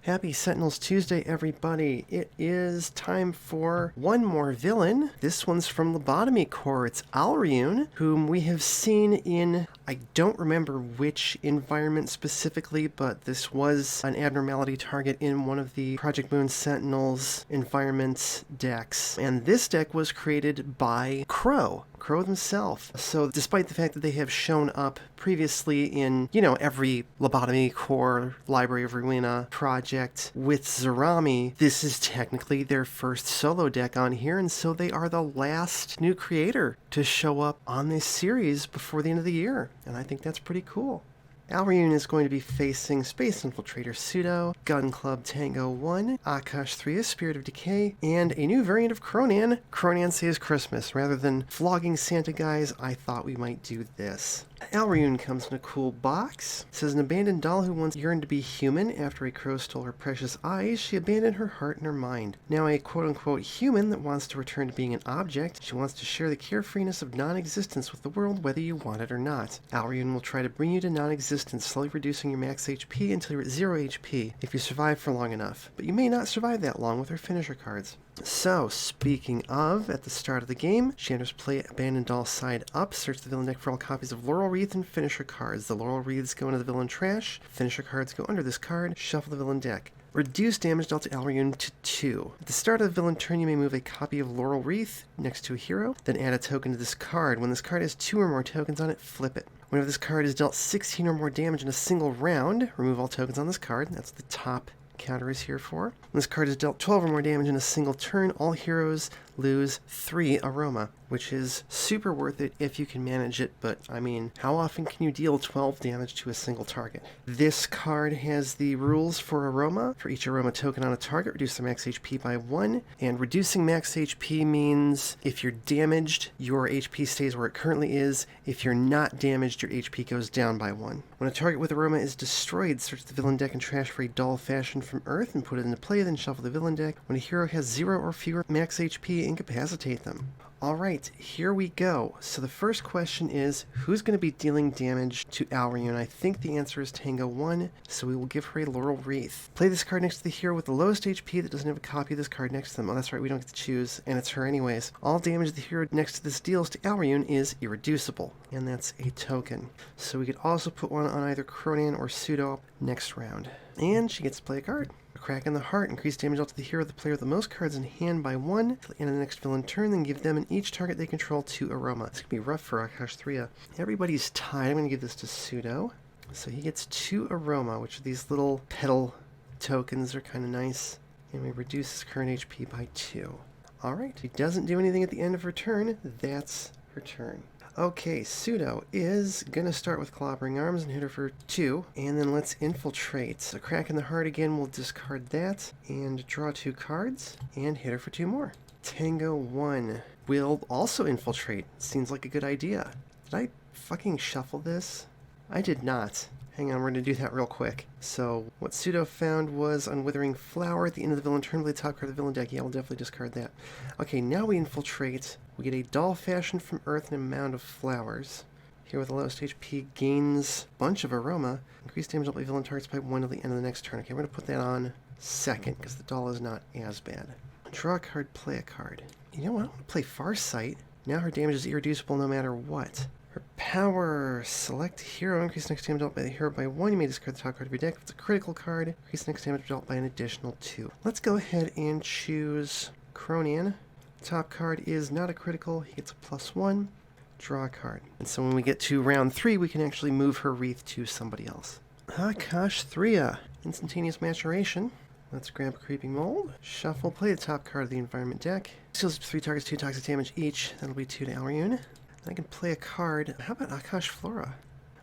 Happy Sentinels Tuesday, everybody. It is time for one more villain. This one's from Lobotomy Corps. It's Alriune, whom we have seen in, I don't remember which environment specifically, but this was an abnormality target in one of the Project Moon Sentinels environment decks. And this deck was created by Crow himself. So despite the fact that they have shown up previously in, every Lobotomy Corps Library of Ruina project with Zarami, this is technically their first solo deck on here, and so they are the last new creator to show up on this series before the end of the year, and I think that's pretty cool. Alriune is going to be facing Space Infiltrator Pseudo, Gun Club Tango 1, Akash 3, Spirit of Decay, and a new variant of Cronan, Cronan Saves Christmas. Rather than flogging Santa guys, I thought we might do this. Alriune comes in a cool box. It says, an abandoned doll who once yearned to be human. After a crow stole her precious eyes, she abandoned her heart and her mind. Now a quote-unquote human that wants to return to being an object. She wants to share the carefreeness of non-existence with the world, whether you want it or not. Alriune will try to bring you to non-existence, slowly reducing your max HP until you're at 0 HP if you survive for long enough. But you may not survive that long with her finisher cards. So, speaking of, at the start of the game, she enters play Abandoned Doll side up, search the villain deck for all copies of Laurel Wreath and finisher cards. The Laurel Wreaths go into the villain trash, finisher cards go under this card, shuffle the villain deck. Reduce damage dealt to Alriune to 2. At the start of the villain turn, you may move a copy of Laurel Wreath next to a hero, then add a token to this card. When this card has 2 or more tokens on it, flip it. Whenever this card is dealt 16 or more damage in a single round, remove all tokens on this card. That's the top counter is here for. When this card is dealt 12 or more damage in a single turn, all heroes lose 3 aroma, which is super worth it if you can manage it, but I mean, how often can you deal 12 damage to a single target? This card has the rules for aroma. For each aroma token on a target, reduce their max HP by 1, and reducing max HP means if you're damaged, your HP stays where it currently is. If you're not damaged, your HP goes down by 1. When a target with aroma is destroyed, search the villain deck and trash for a doll fashioned from Earth and put it into play, then shuffle the villain deck. When a hero has 0 or fewer max HP, incapacitate them. Alright, here we go. So the first question is, who's going to be dealing damage to Alriune? I think the answer is Tango 1, so we will give her a Laurel Wreath. Play this card next to the hero with the lowest HP that doesn't have a copy of this card next to them. Oh, that's right, we don't get to choose, and it's her anyways. All damage the hero next to this deals to Alriune is irreducible, and that's a token. So we could also put one on either Cronan or Pseudo next round. And she gets to play a card. A Crack in the Heart. Increase damage dealt to the hero of the player with the most cards in hand by 1 till the end of the next villain turn, then give them and each target they control 2 aroma. It's going to be rough for Akash 3. Everybody's tied. I'm going to give this to Pseudo. So he gets 2 aroma, which are these little petal tokens. Are kind of nice. And we reduce his current HP by 2. Alright, he doesn't do anything at the end of her turn. That's her turn. Okay, Pseudo is going to start with Clobbering Arms and hit her for 2, and then let's infiltrate. A Crack in the Heart again, we'll discard that, and draw 2 cards, and hit her for 2 more. Tango 1 will also infiltrate. Seems like a good idea. Did I fucking shuffle this? I did not. Hang on, we're going to do that real quick. So, what Pseudo found was Unwithering Flower at the end of the villain turn. Play the top card of the villain deck. Yeah, we'll definitely discard that. Okay, now we infiltrate. We get a doll fashioned from Earth and a mound of flowers. Here with the lowest HP gains a bunch of aroma. Increase damage dealt by villain targets by 1 till the end of the next turn. Okay, we're going to put that on second, because the doll is not as bad. Draw a card, play a card. You know what? I'm going to play Farsight. Now her damage is irreducible no matter what. Her power, select hero, increase next damage dealt by the hero by 1. You may discard the top card of your deck. If it's a critical card, increase next damage dealt by an additional 2. Let's go ahead and choose Cronan. Top card is not a critical. He gets a +1. Draw a card. And so when we get to round 3, we can actually move her wreath to somebody else. Akash 3. Instantaneous Maturation. Let's grab Creeping Mold. Shuffle, play the top card of the environment deck. Steals 3 targets, 2 toxic damage each. That'll be 2 to Alriune. I can play a card. How about Akash Flora?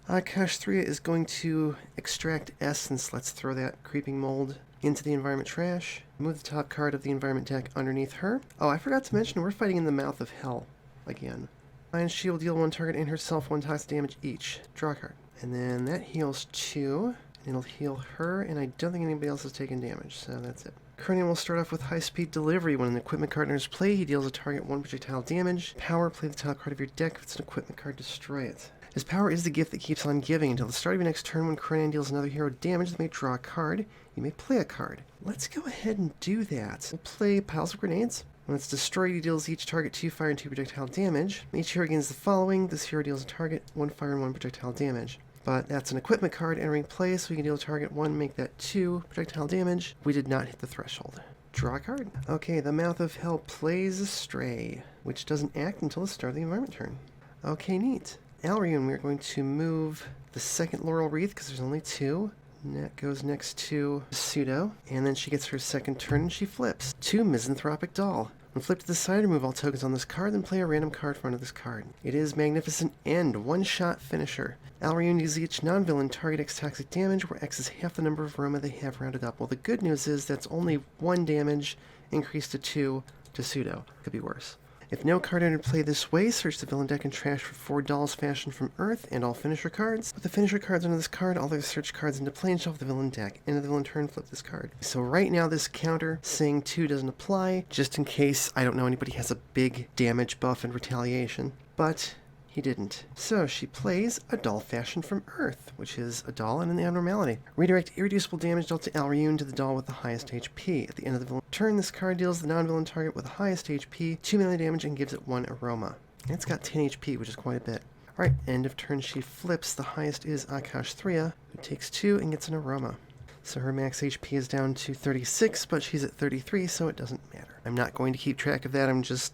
Akash 3 is going to extract Essence. Let's throw that Creeping Mold into the environment trash. Move the top card of the environment deck underneath her. Oh, I forgot to mention we're fighting in the mouth of hell again. And she will deal 1 target and herself 1 toxic damage each. Draw a card. And then that heals 2. And it'll heal her, and I don't think anybody else has taken damage, so that's it. Cronan will start off with High-Speed Delivery. When an equipment card enters play, he deals a target 1 projectile damage. Power, play the top card of your deck. If it's an equipment card, destroy it. His power is the gift that keeps on giving. Until the start of your next turn, when Cronan deals another hero damage, they may draw a card. You may play a card. Let's go ahead and do that. We'll play Piles of Grenades. When it's destroyed, he deals each target 2 fire and 2 projectile damage. Each hero gains the following. This hero deals a target 1 fire and 1 projectile damage. But that's an equipment card entering play, so we can deal a target 1, make that 2 projectile damage. We did not hit the threshold. Draw a card. Okay, the Mouth of Hell plays a Stray, which doesn't act until the start of the environment turn. Okay, neat. Alriune, we're going to move the second Laurel Wreath, because there's only 2. And that goes next to Pseudo, and then she gets her second turn and she flips. 2 Misanthropic Doll. When flipped to the side, remove all tokens on this card, then play a random card in front of this card. It is Magnificent End, one-shot finisher. Alriune deals each non-villain target X toxic damage, where X is half the number of aroma they have rounded up. Well, the good news is that's only 1 damage, increased to 2 to Pseudo. Could be worse. If no card entered play this way, search the villain deck and trash for 4 dolls fashioned from Earth and all finisher cards. Put the finisher cards under this card, all other search cards into play, and shuffle the villain deck. End of the villain turn, flip this card. So right now this counter saying 2 doesn't apply, just in case, I don't know, anybody has a big damage buff and retaliation. But he didn't. So she plays a doll fashioned from Earth, which is a doll and an abnormality. Redirect irreducible damage dealt to Alriune to the doll with the highest HP. At the end of the villain turn, this card deals the non-villain target with the highest HP 2 melee damage and gives it 1 aroma. And it's got 10 HP, which is quite a bit. Alright, end of turn she flips. The highest is Akash Thria, who takes 2 and gets an aroma. So her max HP is down to 36, but she's at 33, so it doesn't matter. I'm not going to keep track of that, I'm just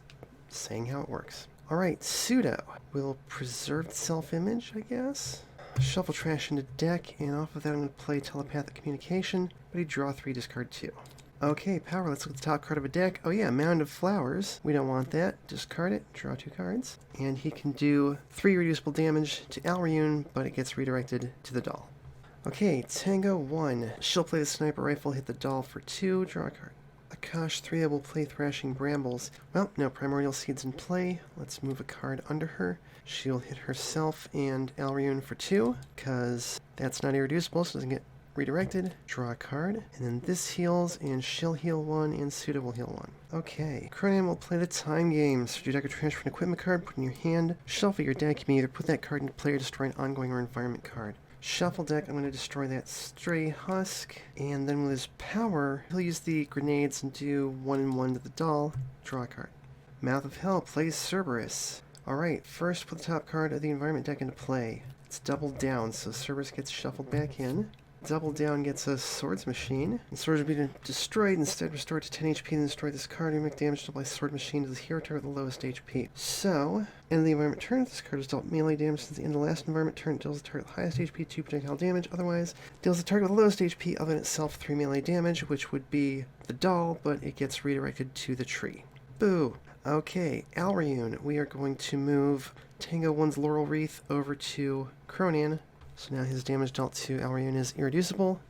saying how it works. Alright, Pseudo will preserve self-image, I guess. Shuffle trash into deck, and off of that I'm going to play Telepathic Communication, but he draw 3, discard 2. Okay, power, let's look at the top card of a deck. Oh yeah, Mound of Flowers. We don't want that. Discard it, draw 2 cards. And he can do 3 reducible damage to Alriune, but it gets redirected to the doll. Okay, Tango 1. She'll play the sniper rifle, hit the doll for 2, draw a card. Akash 3 will play Thrashing Brambles. Well, no Primordial Seeds in play. Let's move a card under her. She'll hit herself and Alriune for 2, because that's not irreducible, so it doesn't get redirected. Draw a card. And then this heals, and she'll heal 1, and Pseudo will heal 1. Okay. Cronan will play the Time Game. So your deck or transfer an equipment card, put in your hand. Shuffle your deck. You may either put that card into play or destroy an ongoing or environment card. Shuffle deck, I'm going to destroy that Stray Husk, and then with his power, he'll use the grenades and do 1 and 1 to the doll. Draw a card. Mouth of Hell plays Cerberus. Alright, first put the top card of the environment deck into play. It's double down, so Cerberus gets shuffled back in. Double down gets a Swords Machine, and Swords will be destroyed, instead restored to 10 HP, then destroy this card, and make damage dealt by Sword Machine to the hero target with the lowest HP. So, end of the environment turn, if this card is dealt melee damage since the end of the last environment turn, it deals the target with the highest HP 2 projectile damage, otherwise, deals the target with the lowest HP other than itself 3 melee damage, which would be the doll, but it gets redirected to the tree. Boo! Okay, Alriune, we are going to move Tango 1's Laurel Wreath over to Cronan. So now his damage dealt to Alriune is irreducible,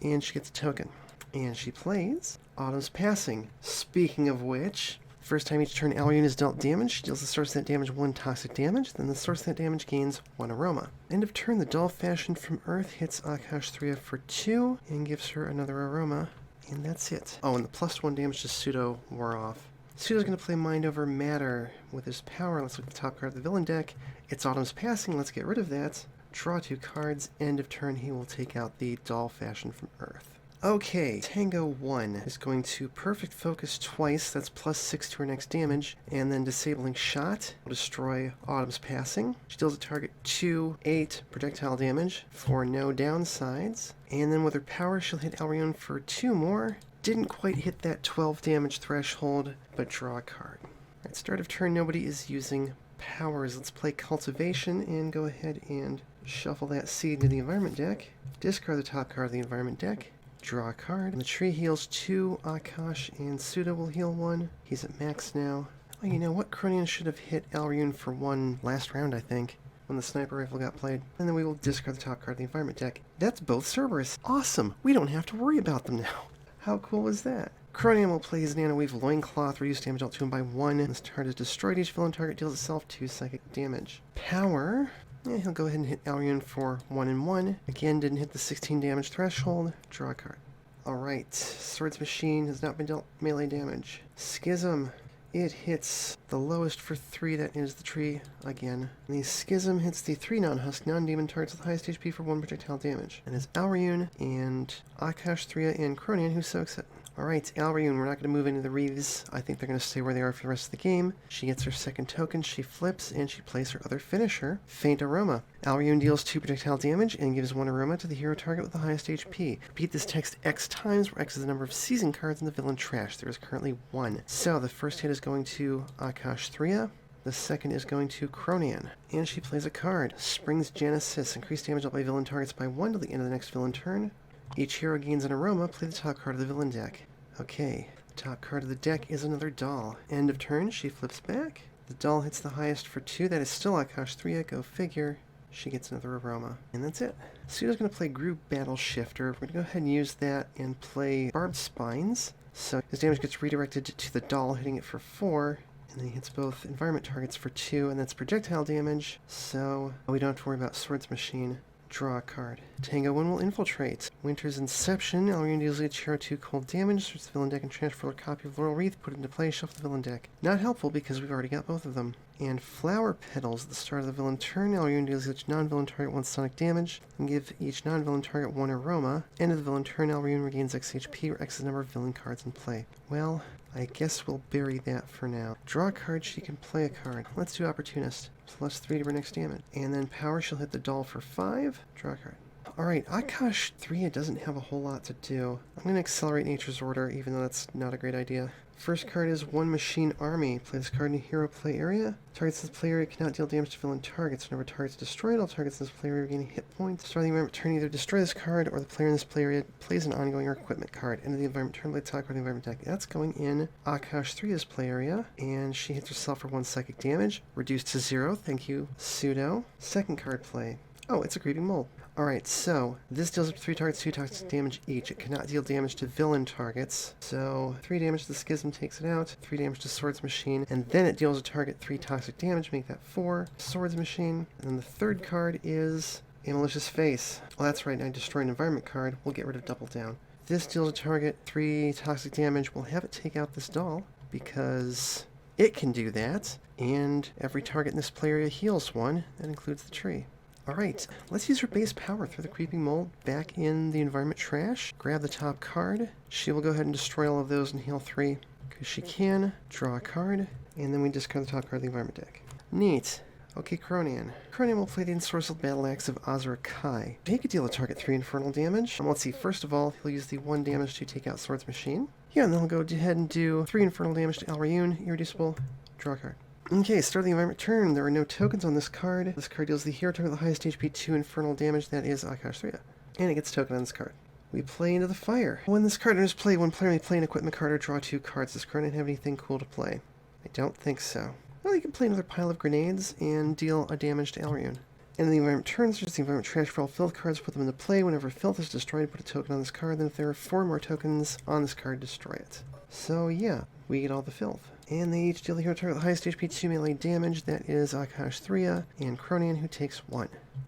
and she gets a token. And she plays Autumn's Passing. Speaking of which, first time each turn Alriune is dealt damage, she deals the source of that damage 1 toxic damage, then the source of that damage gains 1 aroma. End of turn, the doll fashioned from Earth hits Akash Thria for 2, and gives her another aroma, and that's it. Oh, and the +1 damage to Pseudo wore off. Pseudo's going to play Mind Over Matter with his power. Let's look at the top card of the villain deck. It's Autumn's Passing, let's get rid of that. Draw 2 cards, end of turn he will take out the doll fashioned from Earth. Okay, Tango 1 is going to Perfect Focus twice, that's +6 to her next damage, and then Disabling Shot will destroy Autumn's Passing. She deals a target 2/8 projectile damage for no downsides, and then with her power she'll hit Alriune for 2 more. Didn't quite hit that 12 damage threshold, but draw a card. At start of turn nobody is using powers. Let's play Cultivation and go ahead and shuffle that seed into the environment deck. Discard the top card of the environment deck. Draw a card. And the tree heals 2. Akash and Pseudo will heal 1. He's at max now. Oh, you know what? Cronan should have hit Alriune for 1 last round, I think, when the sniper rifle got played. And then we will discard the top card of the environment deck. That's both Cerberus. Awesome! We don't have to worry about them now. How cool was that? Cronan will play his Nanoweave Loincloth, reduce damage dealt to him by 1. This card is destroyed. Each villain target deals itself 2 psychic damage. Power. Yeah, he'll go ahead and hit Alriune for 1 and 1. Again, didn't hit the 16 damage threshold. Draw a card. Alright, Swords Machine has not been dealt melee damage. Schism. It hits the lowest for 3, that is the tree again. And the Schism hits the 3 non-husk, non-demon targets with the highest HP for 1 projectile damage. And it's Alriune and Akash, Thria, and Cronian who soaks it. Alright, Alriune, we're not going to move into the wreaths. I think they're going to stay where they are for the rest of the game. She gets her second token, she flips, and she plays her other finisher, Faint Aroma. Alriune deals 2 projectile damage and gives 1 aroma to the hero target with the highest HP. Repeat this text X times, where X is the number of season cards in the villain trash. There is currently 1. So the first hit is going to Akash Thria. The second is going to Cronian. And she plays a card. Spring's Genesis. Increase damage dealt by villain targets by 1 till the end of the next villain turn. Each hero gains an aroma. Play the top card of the villain deck. Okay, the top card of the deck is another doll. End of turn, she flips back. The doll hits the highest for 2. That is still Akash Thria. Go figure. She gets another aroma. And that's it. Pseudo's going to play Group Battle Shifter. We're going to go ahead and use that and play Barbed Spines. So his damage gets redirected to the doll, hitting it for 4. And then he hits both environment targets for 2, and that's projectile damage. So we don't have to worry about Swords Machine. Draw a card. Tango 1 will infiltrate. Winter's Inception. Alriune deals each hero 2 cold damage. Search the villain deck and transfer a copy of Laurel Wreath. Put it into play. Shuffle the villain deck. Not helpful because we've already got both of them. And Flower Petals at the start of the villain turn. Alriune deals each non-villain target 1 sonic damage. And give each non-villain target 1 aroma. End of the villain turn. Alriune regains X HP, where X is the number of villain cards in play. Well, I guess we'll bury that for now. Draw a card, she can play a card. Let's do Opportunist. +3 to her next damage. And then Power, she'll hit the doll for 5. Draw a card. Alright, Akash Thria doesn't have a whole lot to do. I'm going to accelerate Nature's Order, even though that's not a great idea. First card is One Machine Army. Play this card in the hero play area. Targets in this play area cannot deal damage to villain targets. Whenever targets destroyed, all targets in this play area regain hit points. Start of the environment turn, either destroy this card, or the player in this play area plays an ongoing or equipment card. End of the environment turn, play the top card of the environment deck. That's going in Akash Thria's play area, and she hits herself for 1 psychic damage. Reduced to 0. Thank you, Pseudo. Second card play. Oh, it's a Creeping Mold. Alright, so this deals up to 3 targets, 2 toxic damage each. It cannot deal damage to villain targets. So 3 damage to the Schism takes it out, 3 damage to Swords Machine, and then it deals a target 3 toxic damage, make that 4. Swords Machine. And then the third card is a Malicious Face. Oh, that's right, I destroy an environment card. We'll get rid of Double Down. This deals a target 3 toxic damage. We'll have it take out this doll, because it can do that. And every target in this play area heals 1. That includes the tree. Alright, let's use her base power. Throw the Creeping Mold back in the environment trash. Grab the top card. She will go ahead and destroy all of those and heal 3. Because she can. Draw a card. And then we discard the top card of the environment deck. Neat. Okay, Cronian. Cronian will play the Ensorcelled Battle Axe of Azura Kai. He could deal a target 3 infernal damage. Let's see, first of all, he'll use the 1 damage to take out Swords Machine. Yeah, and then he'll go ahead and do 3 infernal damage to Alriune. Irreducible. Draw a card. Okay, start of the environment turn. There are no tokens on this card. This card deals the hero target with the highest HP 2 infernal damage. That is Akash Thria. And it gets a token on this card. We play Into the Fire. When this card enters play, one player may play an equipment card or draw 2 cards. Does card not have anything cool to play? I don't think so. Well, you can play another pile of grenades and deal a damage to Alriune. And the environment turns, search the environment trash for all filth cards, put them into play. Whenever filth is destroyed, put a token on this card. Then if there are 4 more tokens on this card, destroy it. So yeah, we get all the filth. And they each deal the hero target with the highest HP 2 melee damage. That is Akash Thria and Cronian, who takes 1.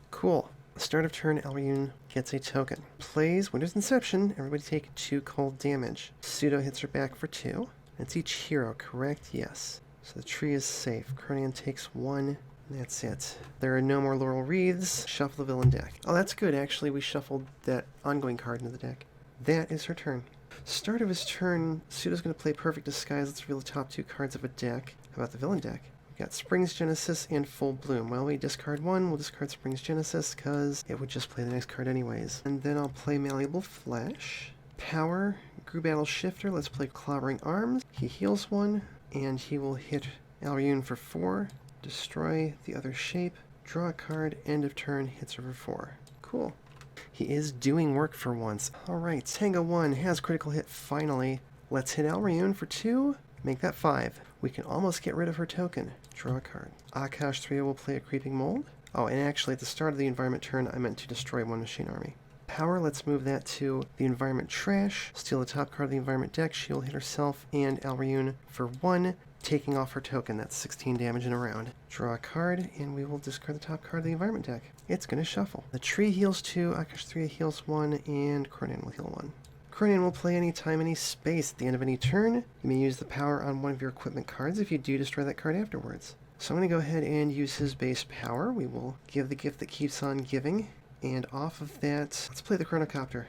Cool. Start of turn, Alriune gets a token. Plays Winter's Inception. Everybody take 2 cold damage. Pseudo hits her back for 2. It's each hero, correct? Yes. So the tree is safe. Cronian takes 1. That's it. There are no more Laurel Wreaths. Shuffle the villain deck. Oh, that's good. Actually, we shuffled that ongoing card into the deck. That is her turn. Start of his turn, Pseudo's going to play Perfect Disguise. Let's reveal the top 2 cards of a deck. How about the villain deck? We've got Spring's Genesis and Full Bloom. Well, we discard 1, we'll discard Spring's Genesis, because it would just play the next card anyways. And then I'll play Malleable Flesh. Power, Group Battle Shifter. Let's play Clobbering Arms. He heals 1, and he will hit Alriune for 4. Destroy the other shape. Draw a card. End of turn. Hits her for 4. Cool. He is doing work for once. Alright, Tango 1 has critical hit finally. Let's hit Alriune for 2. Make that 5. We can almost get rid of her token. Draw a card. Akash Thria will play a Creeping Mold. Oh, and actually at the start of the environment turn, I meant to destroy One Machine Army. Power, let's move that to the environment trash. Steal the top card of the environment deck. She'll hit herself and Alriune for 1. Taking off her token. That's 16 damage in a round. Draw a card, and we will discard the top card of the environment deck. It's going to shuffle. The tree heals 2, Akash Thria heals 1, and Cronian will heal 1. Cronan will play any time, any space. At the end of any turn, you may use the power on one of your equipment cards. If you do, destroy that card afterwards. So I'm going to go ahead and use his base power. We will give the gift that keeps on giving. And off of that, let's play the Chronocopter.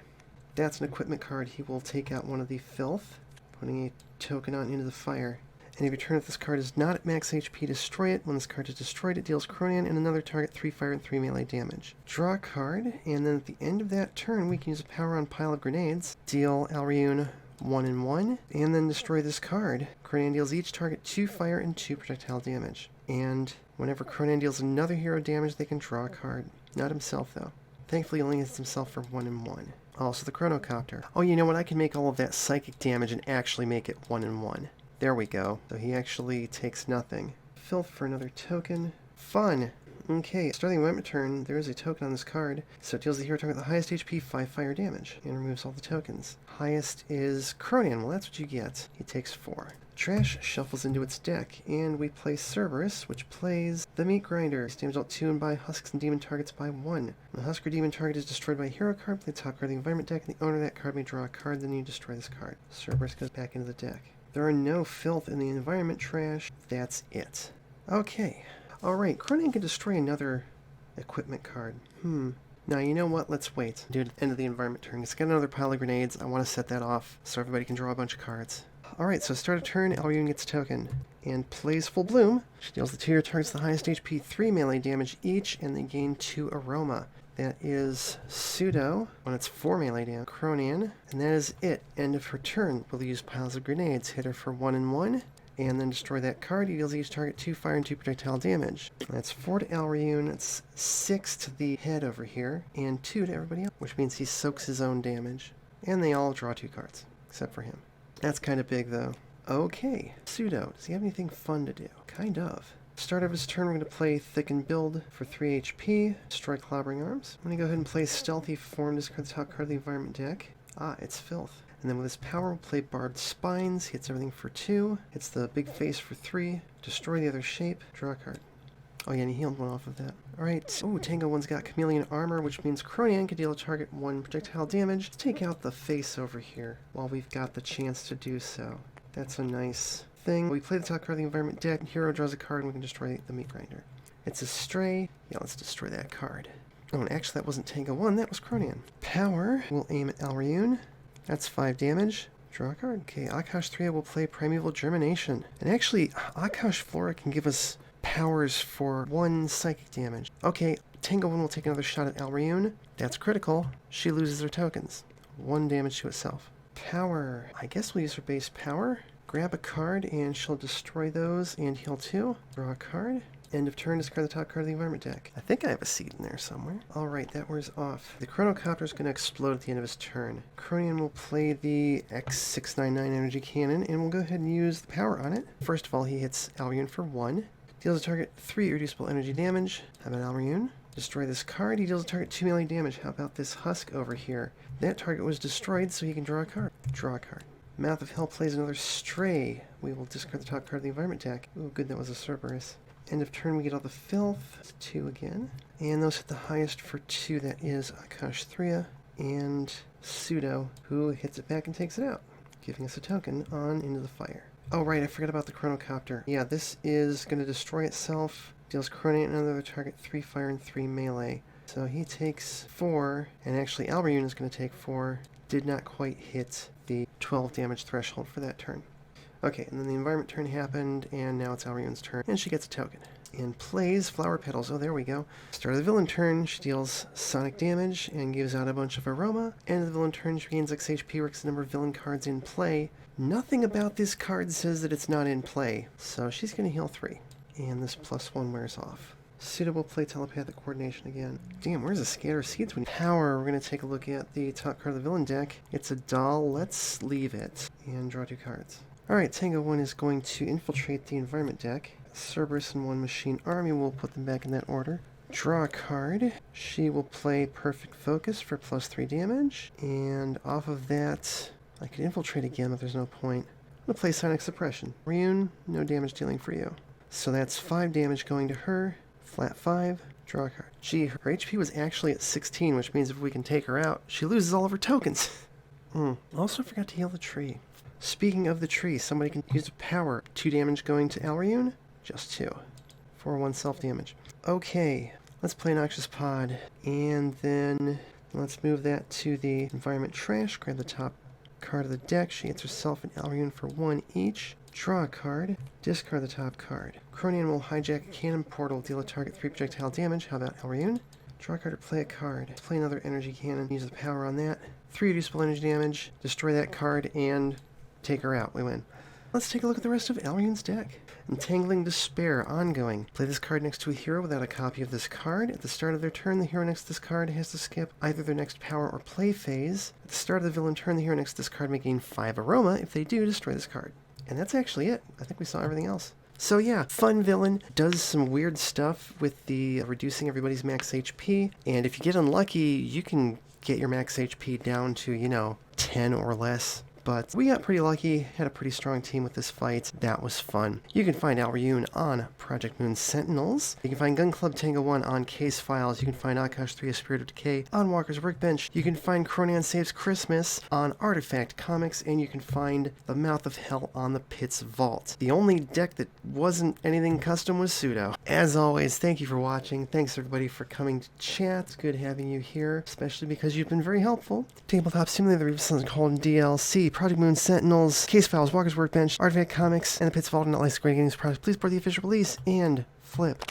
That's an equipment card. He will take out one of the filth, putting a token on into the fire. And if you turn if this card is not at max HP, destroy it. When this card is destroyed, it deals Cronan and another target 3 fire and 3 melee damage. Draw a card, and then at the end of that turn, we can use a power on pile of grenades. Deal Alriune 1 and 1, and then destroy this card. Cronan deals each target 2 fire and 2 projectile damage. And whenever Cronan deals another hero damage, they can draw a card. Not himself, though. Thankfully, he only hits himself for 1 and 1. Also the Chronocopter. Oh, you know what? I can make all of that psychic damage and actually make it 1 and 1. There we go. So he actually takes nothing. Filth for another token. Fun! Okay, starting the environment turn, there is a token on this card, so it deals the hero target the highest HP 5 fire damage, and removes all the tokens. Highest is Cronan. Well, that's what you get. He takes 4. Trash shuffles into its deck, and we play Cerberus, which plays the Meat Grinder. Damage dealt 2 and buy husks and demon targets by 1. When the husk or demon target is destroyed by a hero card, play the top card of the environment deck, and the owner of that card may draw a card, then you destroy this card. Cerberus goes back into the deck. There are no filth in the environment trash. That's it. Okay. Alright, Cronan can destroy another equipment card. Now, you know what? Let's wait. Do it at the end of the environment turn. It's got another pile of grenades. I want to set that off so everybody can draw a bunch of cards. Alright, so start a turn, Alriune gets a token. And plays Full Bloom. She deals the 2 hero targets the highest HP 3 melee damage each, and they gain 2 aroma. That is Pseudo, when it's 4 melee damage, Cronan, and that is it. End of her turn. We'll use piles of grenades, hit her for 1 and 1, and then destroy that card. He deals each target 2 fire and 2 projectile damage. That's 4 to Alriune, that's 6 to the head over here, and 2 to everybody else, which means he soaks his own damage. And they all draw 2 cards, except for him. That's kind of big, though. Okay, Pseudo, does he have anything fun to do? Kind of. Start of his turn, we're going to play Thicken Build for 3 HP, destroy Clobbering Arms. I'm going to go ahead and play Stealthy Form, discard the top card of the environment deck. Ah, it's Filth. And then with his power, we'll play Barbed Spines, hits everything for 2, hits the big face for 3, destroy the other shape, draw a card. Oh yeah, and he healed 1 off of that. Alright, oh, Tango 1's got Chameleon Armor, which means Cronan can deal a target 1 projectile damage. Let's take out the face over here while we've got the chance to do so. That's a nice thing. We play the top card of the environment deck, hero draws a card, and we can destroy the Meat Grinder. It's a Stray. Yeah, let's destroy that card. Oh, and actually that wasn't Tango 1, that was Cronan. Power, we'll aim at Alriune. That's 5 damage. Draw a card. Okay, Akash 3 will play Primeval Germination. And actually, Akash Flora can give us powers for 1 psychic damage. Okay, Tango 1 will take another shot at Alriune. That's critical. She loses her tokens. 1 damage to itself. Power. I guess we'll use her base power. Grab a card, and she'll destroy those and heal 2. Draw a card. End of turn, discard the top card of the environment deck. I think I have a seed in there somewhere. Alright, that wears off. The Chronocopter is going to explode at the end of his turn. Cronan will play the X699 energy cannon, and we'll go ahead and use the power on it. First of all, he hits Alriune for 1. Deals a target 3 irreducible energy damage. How about Alriune? Destroy this card. He deals a target 2 melee damage. How about this husk over here? That target was destroyed, so he can draw a card. Draw a card. Mouth of Hell plays another Stray. We will discard the top card of the environment deck. Ooh, good, that was a Cerberus. End of turn, we get all the filth. 2 again. And those hit the highest for 2. That is Akash 3 and Pseudo, who hits it back and takes it out, giving us a token on into the fire. Oh, right, I forgot about the Chronocopter. Yeah, this is going to destroy itself. Deals Cronan and another target 3 fire and 3 melee. So he takes 4, and actually Alriune is going to take 4. Did not quite hit the 12 damage threshold for that turn. Okay, and then the environment turn happened, and now it's Alriune's turn, and she gets a token. And plays Flower Petals. Oh, there we go. Start of the villain turn, she deals sonic damage and gives out a bunch of aroma. End of the villain turn, she gains X HP, works the number of villain cards in play. Nothing about this card says that it's not in play, so she's going to heal 3. And this +1 wears off. Pseudo will play Telepathic Coordination again. Damn, where's the Scatter Seeds? Power, we're going to take a look at the top card of the villain deck. It's a doll. Let's leave it and draw 2 cards. Alright, Tango 1 is going to infiltrate the environment deck. Cerberus and 1 Machine Army, will put them back in that order. Draw a card. She will play Perfect Focus for +3 damage. And off of that, I could infiltrate again, but there's no point. I'm going to play Sonic Suppression. Alriune, no damage dealing for you. So that's 5 damage going to her. Flat 5. Draw a card. Gee, her HP was actually at 16, which means if we can take her out, she loses all of her tokens. Also forgot to heal the tree. Speaking of the tree, somebody can use a power. 2 damage going to Alriune? Just 2. 4-1 self-damage. Okay, let's play Noxious Pod. And then let's move that to the environment trash. Grab the top card of the deck. She hits herself and Alriune for 1 each. Draw a card. Discard the top card. Cronian will hijack a cannon portal. Deal a target 3 projectile damage. How about Alriune? Draw a card or play a card. Play another energy cannon. Use the power on that. 3 reducible energy damage. Destroy that card and take her out. We win. Let's take a look at the rest of Alriune's deck. Entangling Despair, ongoing. Play this card next to a hero without a copy of this card. At the start of their turn, the hero next to this card has to skip either their next power or play phase. At the start of the villain turn, the hero next to this card may gain 5 aroma. If they do, destroy this card. And that's actually it. I think we saw everything else. So yeah, fun villain, does some weird stuff with the reducing everybody's max HP, and if you get unlucky, you can get your max HP down to, 10 or less. But we got pretty lucky, had a pretty strong team with this fight. That was fun. You can find Alriune on Project Moon Sentinels. You can find Gun Club Tango 1 on Case Files. You can find Akash 3 A Spirit of Decay on Walker's Workbench. You can find Cronian Saves Christmas on Artifact Comics. And you can find The Mouth of Hell on the Pit's Vault. The only deck that wasn't anything custom was Pseudo. As always, thank you for watching. Thanks everybody for coming to chat. It's good having you here, especially because you've been very helpful. Tabletop Simulator, the Revis Cold DLC, Project Moon Sentinels, Case Files, Walker's Workbench, Artifact Comics, and the Pit's Vault, and at least great games products. Please support the official release and flip.